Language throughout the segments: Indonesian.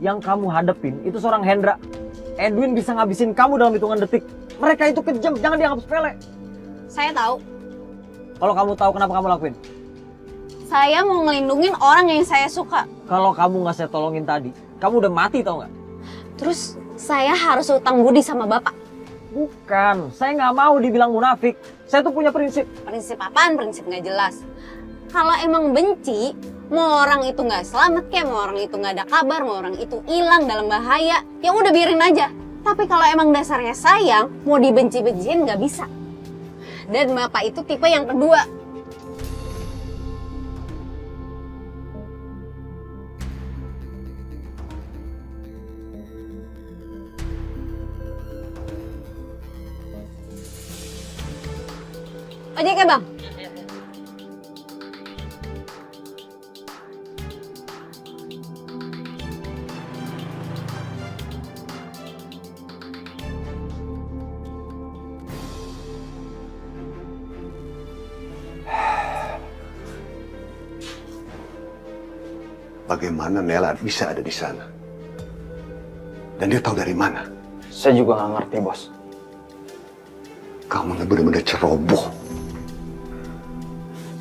Yang kamu hadepin itu seorang Hendra. Edwin bisa ngabisin kamu dalam hitungan detik. Mereka itu kejam, jangan dianggap sepele. Saya tahu. Kalau kamu tahu kenapa kamu lakuin? Saya mau ngelindungin orang yang saya suka. Kalau kamu nggak saya tolongin tadi, kamu udah mati tau nggak? Terus saya harus utang budi sama Bapak. Bukan, saya nggak mau dibilang munafik. Saya tuh punya prinsip. Prinsip apaan? Prinsip nggak jelas. Kalau emang benci, mau orang itu nggak selamat kayak, mau orang itu nggak ada kabar, mau orang itu hilang dalam bahaya, ya udah biarin aja. Tapi kalau emang dasarnya sayang, mau dibenci-benciin nggak bisa. Dan Bapak itu tipe yang kedua. Ojek ya, Bang? Bagaimana Nela bisa ada di sana? Dan dia tahu dari mana? Saya juga nggak ngerti, Bos. Kamu benar-benar ceroboh.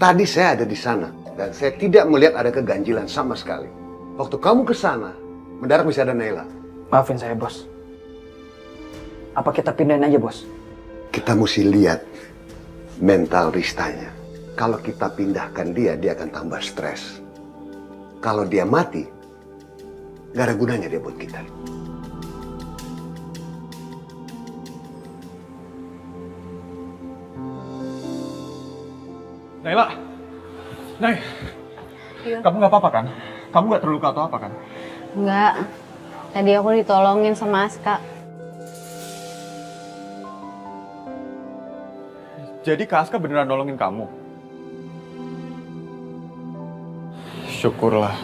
Tadi saya ada di sana dan saya tidak melihat ada keganjilan sama sekali. Waktu kamu ke sana, mendadak bisa ada Nela. Maafin saya, Bos. Apa kita pindahin aja, Bos? Kita mesti lihat mental Ristanya. Kalau kita pindahkan dia, dia akan tambah stres. Kalau dia mati, gak ada gunanya dia buat kita. Naila, Nay, Iya. kamu nggak apa-apa kan? Kamu nggak terluka atau apa kan? Enggak. Tadi aku ditolongin sama Aska. Jadi Kak Aska beneran nolongin kamu? Syukurlah.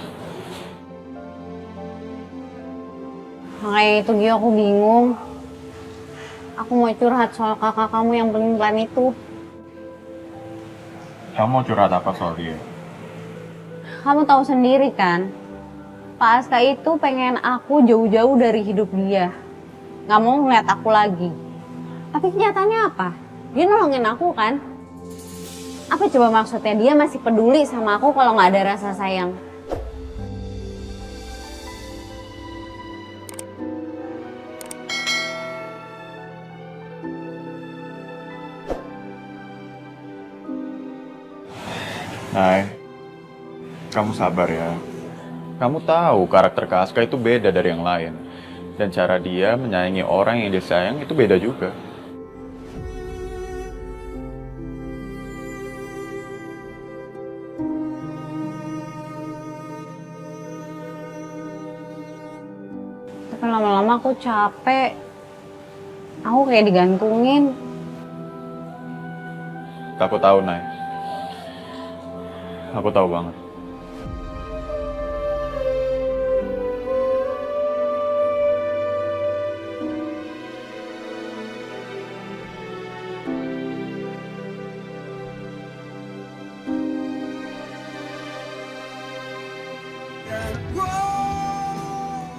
Makanya itu Gio, aku bingung. Aku mau curhat soal kakak kamu yang pelin-pelan itu. Kamu mau curhat apa soal dia? Kamu tahu sendiri kan, Pak Aska itu pengen aku jauh-jauh dari hidup dia. Gak mau ngeliat aku lagi. Tapi kenyataannya apa? Dia nolongin aku kan? Apa coba maksudnya dia masih peduli sama aku kalau gak ada rasa sayang? Nay, kamu sabar ya. Kamu tahu karakter Kak Aska itu beda dari yang lain. Dan cara dia menyayangi orang yang dia sayang itu beda juga. Tapi lama-lama aku capek. Aku kayak digantungin. Aku tahu, Nay. Aku tahu banget.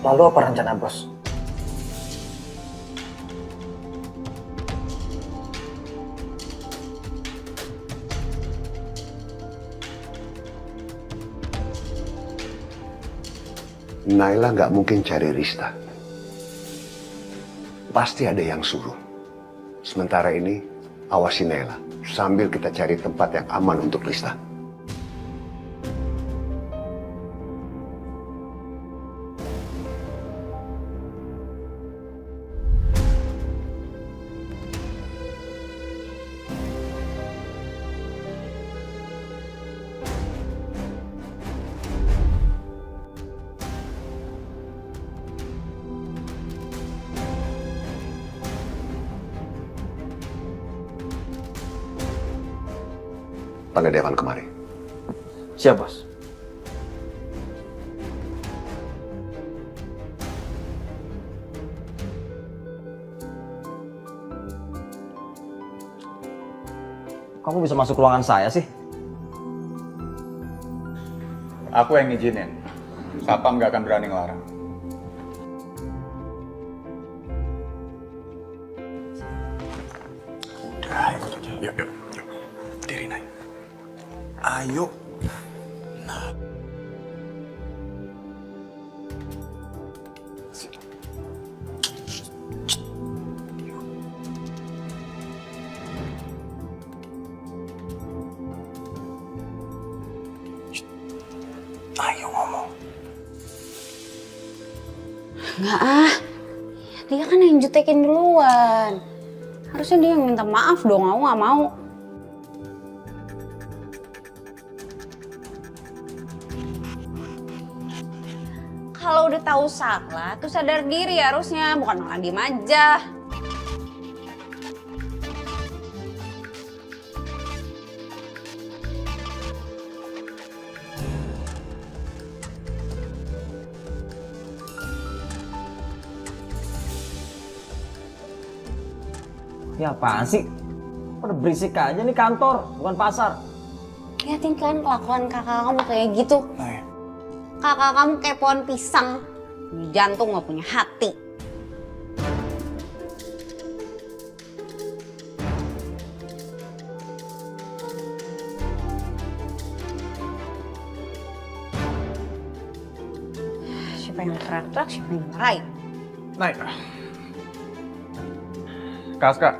Lalu apa rencana, Bos? Naila nggak mungkin cari Rista. Pasti ada yang suruh. Sementara ini, awasi Naila. Sambil kita cari tempat yang aman untuk Rista. Panggil Dewan kemari. Siap, Bos. Kamu bisa masuk ruangan saya sih? Aku yang ngizinin. Satpam nggak akan berani ngelarang. Yuk, yuk, yuk. Berdiri, Nay. Ayo. Nah. Ayo ngomong. Enggak ah. Dia kan yang jutekin duluan. Harusnya dia yang minta maaf dong, aku gak mau. Kalau udah tahu salah, tuh sadar diri harusnya, bukan malah diem aja. Ya apaan sih? Pada berisik aja nih kantor, bukan pasar. Liatin kan kelakuan kakak kamu kayak gitu. Nay. Kakak kamu kayak pohon pisang. Punya jantung gak punya hati. Siapa yang teriak-teriak, siapa yang marahin. Nay. Kaska,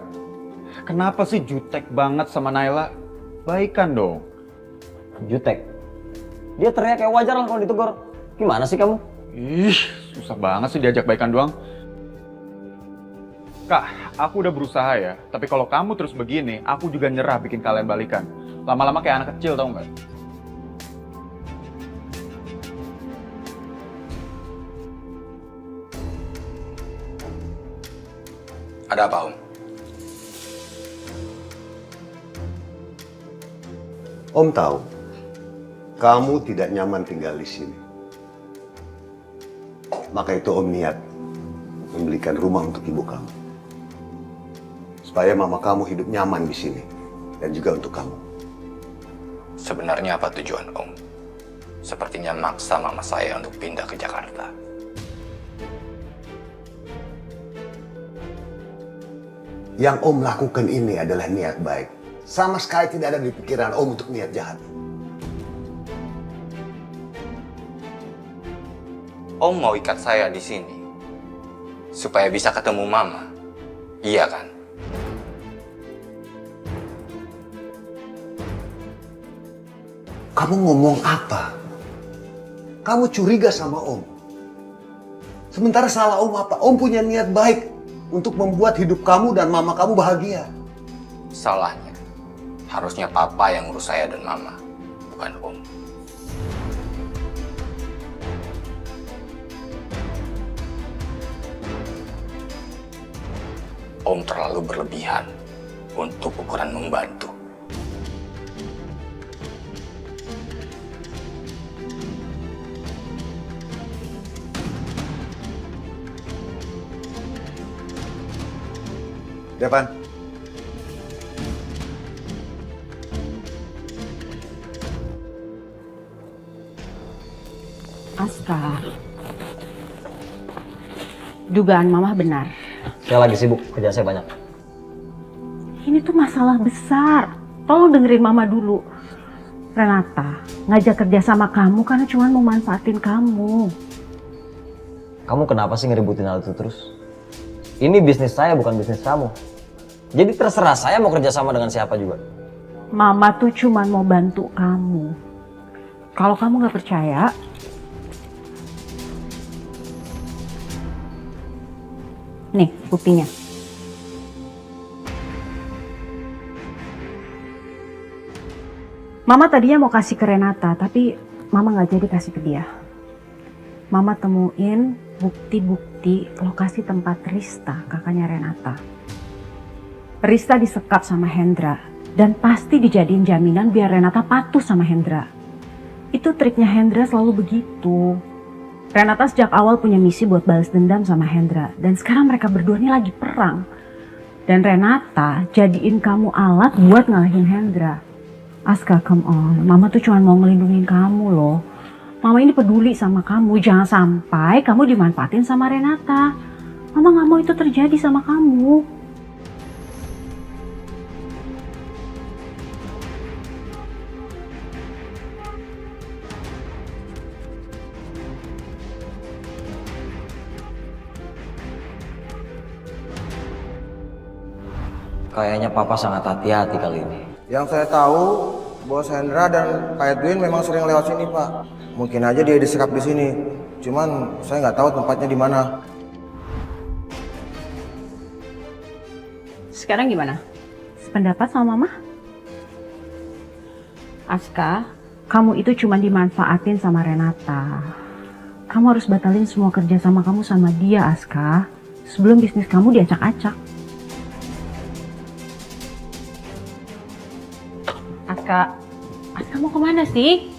kenapa sih jutek banget sama Naila? Baikan dong. Jutek. Dia teriak kayak wajar lah kalau ditegur. Gimana sih kamu? Ih, susah banget sih diajak baikan doang. Kak, aku udah berusaha ya. Tapi kalau kamu terus begini, aku juga nyerah bikin kalian balikan. Lama-lama kayak anak kecil, tau nggak? Ada apa, Om? Om tahu, kamu tidak nyaman tinggal di sini. Maka itu Om niat membelikan rumah untuk ibu kamu. Supaya mama kamu hidup nyaman di sini. Dan juga untuk kamu. Sebenarnya apa tujuan Om? Sepertinya maksa mama saya untuk pindah ke Jakarta. Yang Om lakukan ini adalah niat baik. Sama sekali tidak ada di pikiran Om untuk niat jahat. Om mau ikat saya di sini supaya bisa ketemu Mama. Iya kan? Kamu ngomong apa? Kamu curiga sama Om. Sementara salah Om apa? Om punya niat baik untuk membuat hidup kamu dan mama kamu bahagia. Salahnya, harusnya Papa yang ngurus saya dan Mama, bukan Om. Om terlalu berlebihan untuk ukuran membantu. Depan. Aska, dugaan Mama benar. Saya lagi sibuk, kerjaan saya banyak. Ini tuh masalah besar. Tolong dengerin Mama dulu. Renata ngajak kerja sama kamu karena cuma mau manfaatin kamu. Kamu kenapa sih ngeributin hal itu terus? Ini bisnis saya, bukan bisnis kamu. Jadi terserah saya mau kerja sama dengan siapa juga. Mama tuh cuma mau bantu kamu. Kalau kamu nggak percaya, nih buktinya. Mama tadinya mau kasih ke Renata, tapi Mama nggak jadi kasih ke dia. Mama temuin bukti-bukti lokasi tempat Rista, kakaknya Renata. Rista disekap sama Hendra dan pasti dijadiin jaminan biar Renata patuh sama Hendra. Itu triknya Hendra selalu begitu. Renata sejak awal punya misi buat balas dendam sama Hendra dan sekarang mereka berdua ini lagi perang. Dan Renata jadiin kamu alat buat ngalahin Hendra. Aska, come on. Mama tuh cuma mau ngelindungin kamu loh. Mama ini peduli sama kamu. Jangan sampai kamu dimanfaatin sama Renata. Mama gak mau itu terjadi sama kamu. Kayaknya papa sangat hati-hati kali ini. Yang saya tahu, Bos Hendra dan Pak Edwin memang sering lewat sini, Pak. Mungkin aja dia disekap di sini. Cuman saya nggak tahu tempatnya di mana. Sekarang gimana? Sependapat sama Mama? Aska, kamu itu cuma dimanfaatin sama Renata. Kamu harus batalin semua kerja sama kamu sama dia, Aska. Sebelum bisnis kamu diacak-acak. Aska mau kemana sih?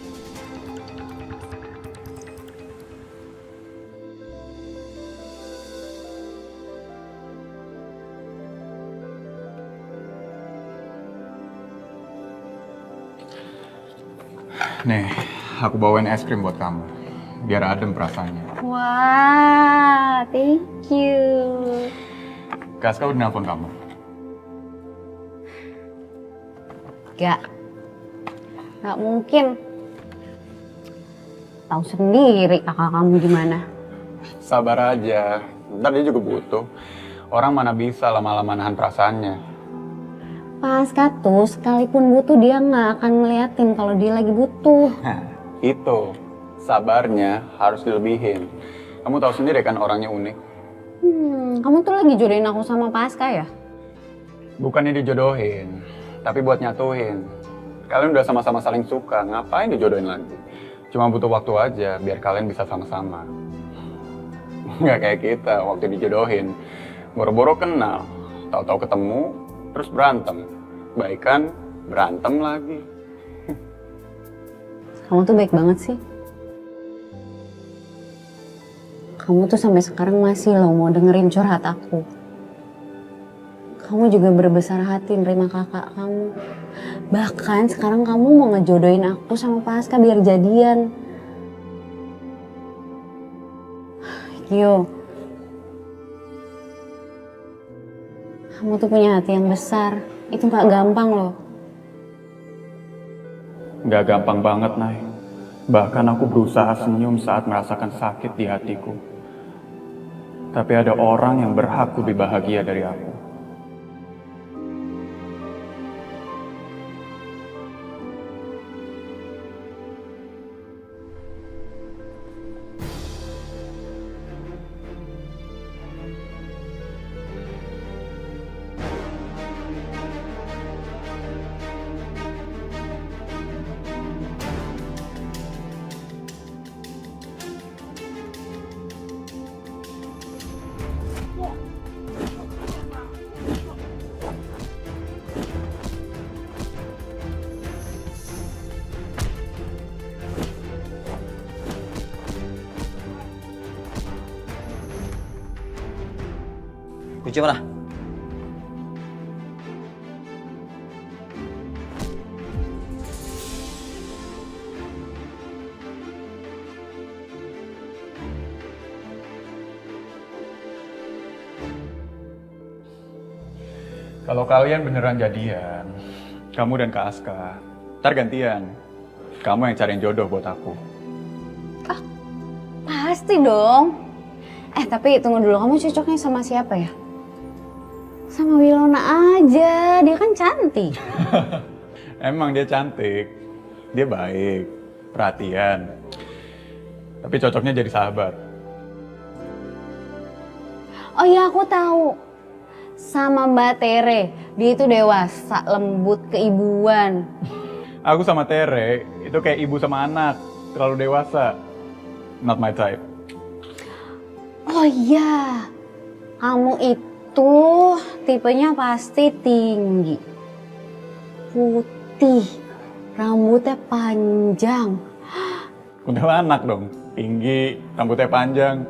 Nih, aku bawain es krim buat kamu. Biar adem perasaannya. Wah, thank you. Kaska udah nelfon kamu? Gak mungkin. Tahu sendiri kakak kamu gimana. Sabar aja, ntar dia juga butuh. Orang mana bisa lama-lama nahan perasaannya. Pas tuh sekalipun butuh dia nggak akan ngeliatin kalau dia lagi butuh. Nah, itu. Sabarnya harus dilebihin. Kamu tahu sendiri kan orangnya unik. Kamu tuh lagi jodohin aku sama Paska ya? Bukannya dijodohin, tapi buat nyatuin. Kalian udah sama-sama saling suka, ngapain dijodohin lagi? Cuma butuh waktu aja biar kalian bisa sama-sama. Nggak kayak kita waktu dijodohin. Boro-boro kenal, tahu-tahu ketemu, terus berantem. Baikan, berantem lagi. Kamu tuh baik banget sih. Kamu tuh sampai sekarang masih loh mau dengerin curhat aku. Kamu juga berbesar hati nerima kakak kamu. Bahkan sekarang kamu mau ngejodohin aku sama Paska biar jadian. Yo, kamu tuh punya hati yang besar. Itu gak gampang loh. Nggak gampang banget, Nay. Bahkan aku berusaha senyum saat merasakan sakit di hatiku. Tapi ada orang yang berhak lebih bahagia dari aku. Kunci mana? Kalau kalian beneran jadian, kamu dan Kak Aska, ntar gantian. Kamu yang cariin jodoh buat aku. Pasti dong. Tapi tunggu dulu, kamu cocoknya sama siapa ya? Sama Wilona aja, dia kan cantik. Emang dia cantik, dia baik, perhatian. Tapi cocoknya jadi sahabat. Oh iya, aku tahu. Sama Mbak Tere, dia itu dewasa, lembut, keibuan. Aku sama Tere, itu kayak ibu sama anak, terlalu dewasa. Not my type. Oh iya, kamu itu tipenya pasti tinggi, putih, rambutnya panjang. Kuntilanak dong, tinggi, rambutnya panjang.